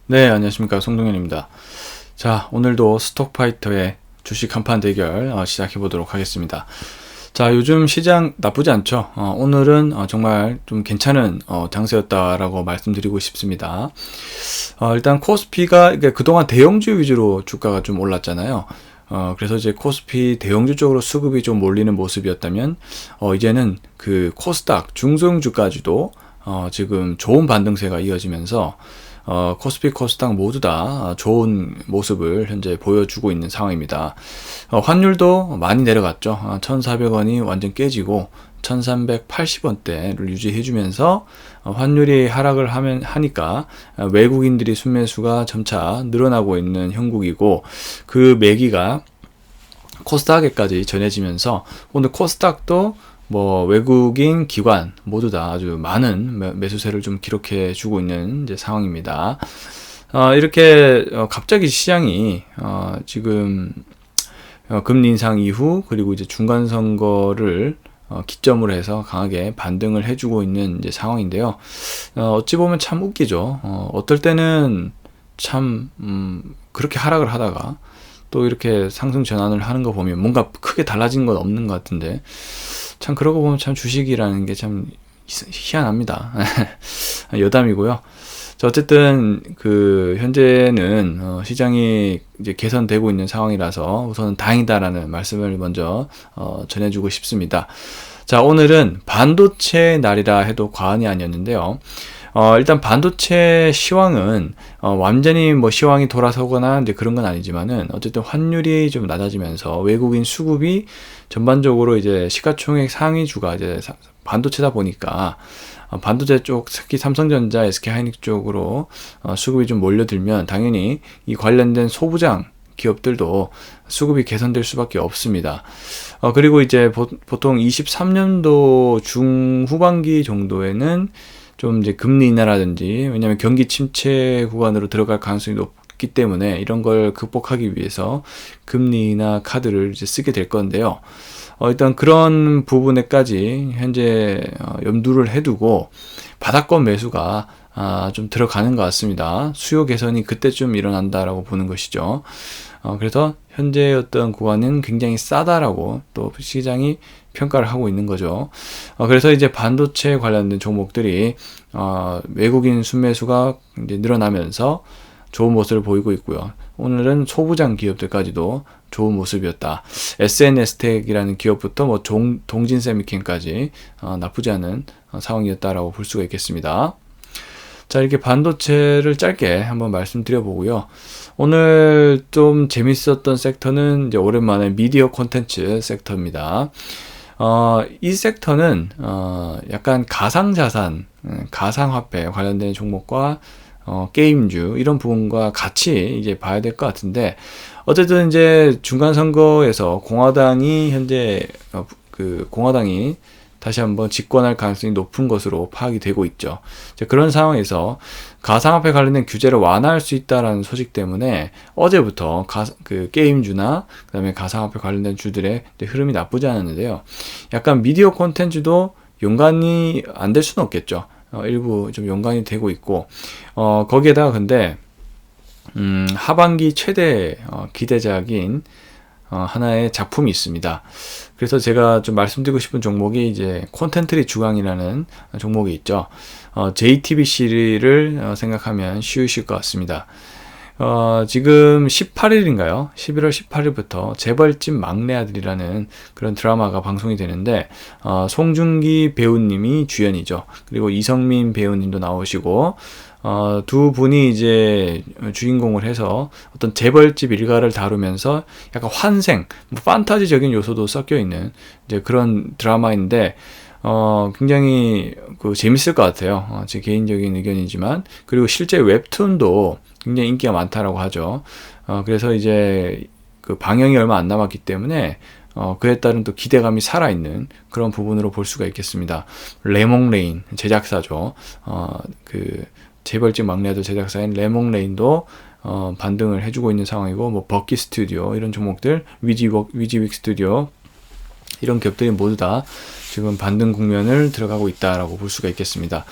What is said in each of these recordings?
네, 안녕하십니까. 송동현입니다. 자, 오늘도 스톡파이터의 주식 한판 대결 시작해 보도록 하겠습니다. 자, 요즘 시장 나쁘지 않죠. 오늘은 정말 좀 괜찮은 장세였다라고 말씀드리고 싶습니다. 일단 코스피가 그동안 대형주 위주로 주가가 좀 올랐잖아요. 그래서 이제 코스피 대형주 쪽으로 수급이 좀 몰리는 모습이었다면 이제는 그 코스닥 중소형주까지도 지금 좋은 반등세가 이어지면서 코스피, 코스닥 모두 다 좋은 모습을 현재 보여주고 있는 상황입니다. 환율도 많이 내려갔죠. 1,400원이 완전 깨지고 1,380원대를 유지해주면서 환율이 하락을 하니까 외국인들이 순매수가 점차 늘어나고 있는 형국이고, 그 매기가 코스닥에까지 전해지면서 오늘 코스닥도 뭐 외국인 기관 모두 다 아주 많은 매수세를 좀 기록해 주고 있는 이제 상황입니다. 이렇게 갑자기 시장이 지금 금리 인상 이후 그리고 이제 중간 선거를 기점으로 해서 강하게 반등을 해주고 있는 이제 상황인데요. 어찌 보면 참 웃기죠. 어떨 때는 참 그렇게 하락을 하다가 또 이렇게 상승 전환을 하는 거 보면 뭔가 크게 달라진 건 없는 것 같은데, 참 그러고 보면 참 주식이라는 게 참 희한합니다. 여담이고요. 자, 어쨌든 그 현재는 시장이 이제 개선되고 있는 상황이라서 우선은 다행이다라는 말씀을 먼저 전해주고 싶습니다. 자, 오늘은 반도체 날이라 해도 과언이 아니었는데요. 일단 반도체 시황은 완전히 뭐 시황이 돌아서거나 이제 그런 건 아니지만은 어쨌든 환율이 좀 낮아지면서 외국인 수급이 전반적으로 이제 시가총액 상위주가 이제 반도체다 보니까 반도체 쪽, 특히 삼성전자, SK하이닉스 쪽으로 수급이 좀 몰려들면 당연히 이 관련된 소부장 기업들도 수급이 개선될 수밖에 없습니다. 그리고 이제 보통 23년도 중후반기 정도에는 좀 이제 금리 인하라든지, 왜냐하면 경기 침체 구간으로 들어갈 가능성이 높기 때문에 이런 걸 극복하기 위해서 금리 인하 카드를 이제 쓰게 될 건데요. 일단 그런 부분에까지 현재 염두를 해두고 바닥권 매수가 좀 들어가는 것 같습니다. 수요 개선이 그때쯤 일어난다라고 보는 것이죠. 그래서 현재 어떤 구간은 굉장히 싸다라고 또 시장이 평가를 하고 있는 거죠. 그래서 이제 반도체 관련된 종목들이 외국인 순매수가 이제 늘어나면서 좋은 모습을 보이고 있고요. 오늘은 소부장 기업들까지도 좋은 모습이었다. SNS텍이라는 기업부터 뭐 동진세미캠까지 나쁘지 않은 상황이었다라고 볼 수가 있겠습니다. 자, 이렇게 반도체를 짧게 한번 말씀드려보고요. 오늘 좀 재밌었던 섹터는 이제 오랜만에 미디어 콘텐츠 섹터입니다. 이 섹터는 약간 가상자산, 가상화폐 관련된 종목과 게임주 이런 부분과 같이 이제 봐야 될 것 같은데, 어쨌든 이제 중간 선거에서 공화당이 현재 공화당이 다시 한번 집권할 가능성이 높은 것으로 파악이 되고 있죠. 그런 상황에서 가상화폐 관련된 규제를 완화할 수 있다라는 소식 때문에 어제부터 게임주나 그다음에 가상화폐 관련된 주들의 흐름이 나쁘지 않았는데요. 약간 미디어 콘텐츠도 연관이 안 될 수는 없겠죠. 일부 좀 연관이 되고 있고, 거기에다가 근데 하반기 최대 기대작인 하나의 작품이 있습니다. 그래서 제가 좀 말씀드리고 싶은 종목이 이제 콘텐트리 주강이라는 종목이 있죠. JTBC를 생각하면 쉬우실 것 같습니다. 지금 18일인가요? 11월 18일부터 재벌집 막내 아들이라는 그런 드라마가 방송이 되는데, 송중기 배우님이 주연이죠. 그리고 이성민 배우님도 나오시고, 두 분이 이제 주인공을 해서 어떤 재벌집 일가를 다루면서 약간 환생, 뭐 판타지적인 요소도 섞여 있는 이제 그런 드라마인데, 굉장히 재밌을 것 같아요. 제 개인적인 의견이지만. 그리고 실제 웹툰도 굉장히 인기가 많다라고 하죠. 그래서 이제 방영이 얼마 안 남았기 때문에 그에 따른 또 기대감이 살아있는 그런 부분으로 볼 수가 있겠습니다. 레몽레인 제작사죠. 재벌집 막내 아들 제작사인 레몽레인도 반등을 해주고 있는 상황이고, 뭐 버키 스튜디오 이런 종목들, 위지윅 스튜디오 이런 기업들이 모두 다 지금 반등 국면을 들어가고 있다라고 볼 수가 있겠습니다.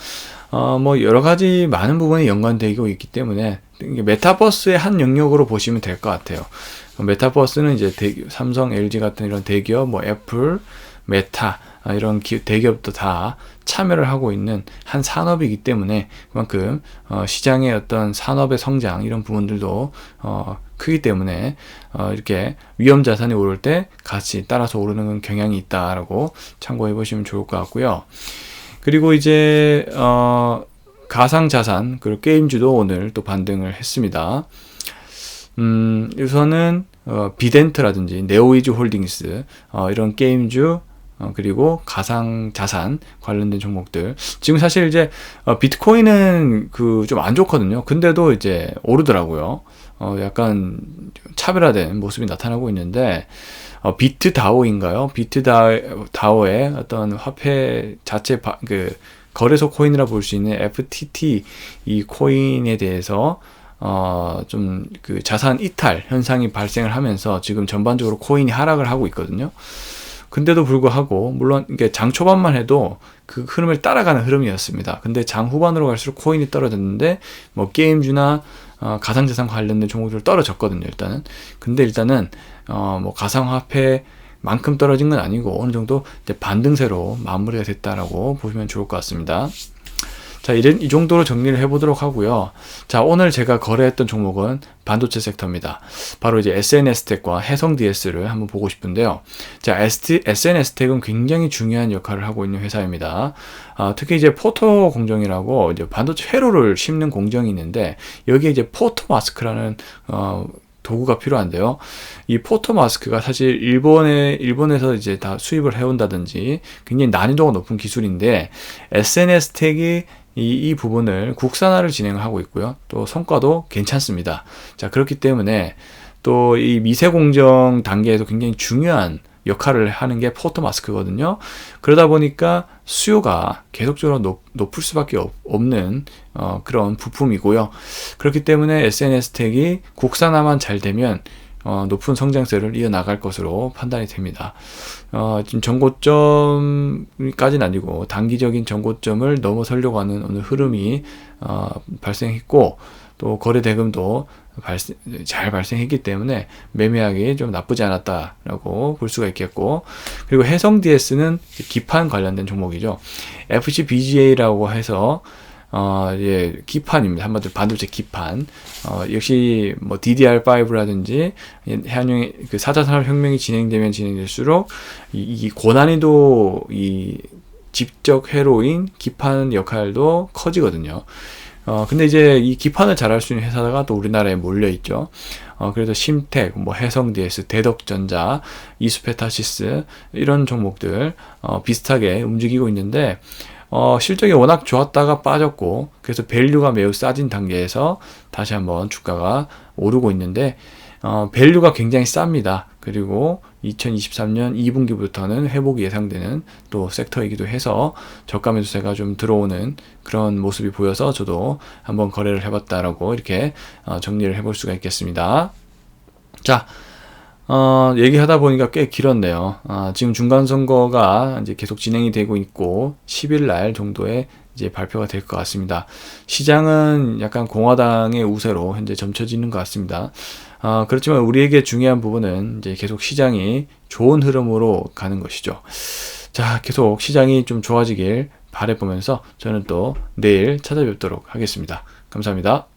뭐 여러 가지 많은 부분이 연관되고 있기 때문에 이게 메타버스의 한 영역으로 보시면 될 것 같아요. 메타버스는 이제 삼성, LG 같은 이런 대기업, 뭐 애플, 메타 이런 대기업도 다 참여를 하고 있는 한 산업이기 때문에 그만큼 시장의 어떤 산업의 성장 이런 부분들도 크기 때문에 이렇게 위험 자산이 오를 때 같이 따라서 오르는 경향이 있다라고 참고해 보시면 좋을 것 같고요. 그리고 이제 가상 자산 그리고 게임주도 오늘 또 반등을 했습니다. 우선은 비덴트라든지 네오이즈 홀딩스 이런 게임주 그리고 가상자산 관련된 종목들 지금 사실 이제 비트코인은 그 좀 안 좋거든요. 근데도 이제 오르더라고요. 약간 차별화된 모습이 나타나고 있는데 비트다오인가요? 비트다오의 어떤 화폐 자체 그 거래소 코인이라 볼 수 있는 FTT 이 코인에 대해서 좀 그 자산 이탈 현상이 발생을 하면서 지금 전반적으로 코인이 하락을 하고 있거든요. 근데도 불구하고 물론 이게 장 초반만 해도 그 흐름을 따라가는 흐름이었습니다. 근데 장 후반으로 갈수록 코인이 떨어졌는데 뭐 게임주나 가상자산 관련된 종목들 떨어졌거든요. 근데 일단은 뭐 가상화폐만큼 떨어진 건 아니고 어느 정도 이제 반등세로 마무리가 됐다라고 보시면 좋을 것 같습니다. 자, 이 정도로 정리를 해보도록 하고요. 자, 오늘 제가 거래했던 종목은 반도체 섹터입니다. 바로 이제 SNS텍과 해성DS를 한번 보고 싶은데요. 자, SNS텍은 굉장히 중요한 역할을 하고 있는 회사입니다. 특히 이제 포토 공정이라고 이제 반도체 회로를 심는 공정이 있는데 여기에 이제 포토마스크라는 도구가 필요한데요. 이 포토마스크가 사실 일본에서 이제 다 수입을 해온다든지 굉장히 난이도가 높은 기술인데 SNS텍이 이 부분을 국산화를 진행하고 있고요. 또 성과도 괜찮습니다. 자, 그렇기 때문에 또 이 미세 공정 단계에서 굉장히 중요한 역할을 하는 게 포토마스크거든요. 그러다 보니까 수요가 계속적으로 높을 수밖에 없는 그런 부품이고요. 그렇기 때문에 SNS텍이 국산화만 잘 되면 높은 성장세를 이어나갈 것으로 판단이 됩니다. 지금 전고점까지는 아니고 단기적인 전고점을 넘어서려고 하는 어느 흐름이 발생했고 또 거래 대금도 잘 발생했기 때문에 매매하기 좀 나쁘지 않았다라고 볼 수가 있겠고, 그리고 해성DS는 기판 관련된 종목이죠. FCBGA라고 해서 예, 기판입니다. 한마디로 반도체 기판. 역시 뭐 DDR5라든지 한용의 그 4차 산업혁명이 진행되면 진행될수록 이 고난이도 이 직접 회로인 기판 역할도 커지거든요. 근데 이제 이 기판을 잘할 수 있는 회사가 또 우리나라에 몰려 있죠. 그래서 심텍, 뭐 해성DS, 대덕전자, 이수페타시스 이런 종목들 비슷하게 움직이고 있는데 실적이 워낙 좋았다가 빠졌고 그래서 밸류가 매우 싸진 단계에서 다시 한번 주가가 오르고 있는데 밸류가 굉장히 쌉니다. 그리고 2023년 2분기부터는 회복이 예상되는 또 섹터이기도 해서 저가 매수세가 좀 들어오는 그런 모습이 보여서 저도 한번 거래를 해봤다라고 이렇게 정리를 해볼 수가 있겠습니다. 자, 얘기하다 보니까 꽤 길었네요. 지금 중간선거가 이제 계속 진행이 되고 있고 10일 날 정도에 이제 발표가 될 것 같습니다. 시장은 약간 공화당의 우세로 현재 점쳐지는 것 같습니다. 그렇지만 우리에게 중요한 부분은 이제 계속 시장이 좋은 흐름으로 가는 것이죠. 자, 계속 시장이 좀 좋아지길 바라보면서 저는 또 내일 찾아뵙도록 하겠습니다. 감사합니다.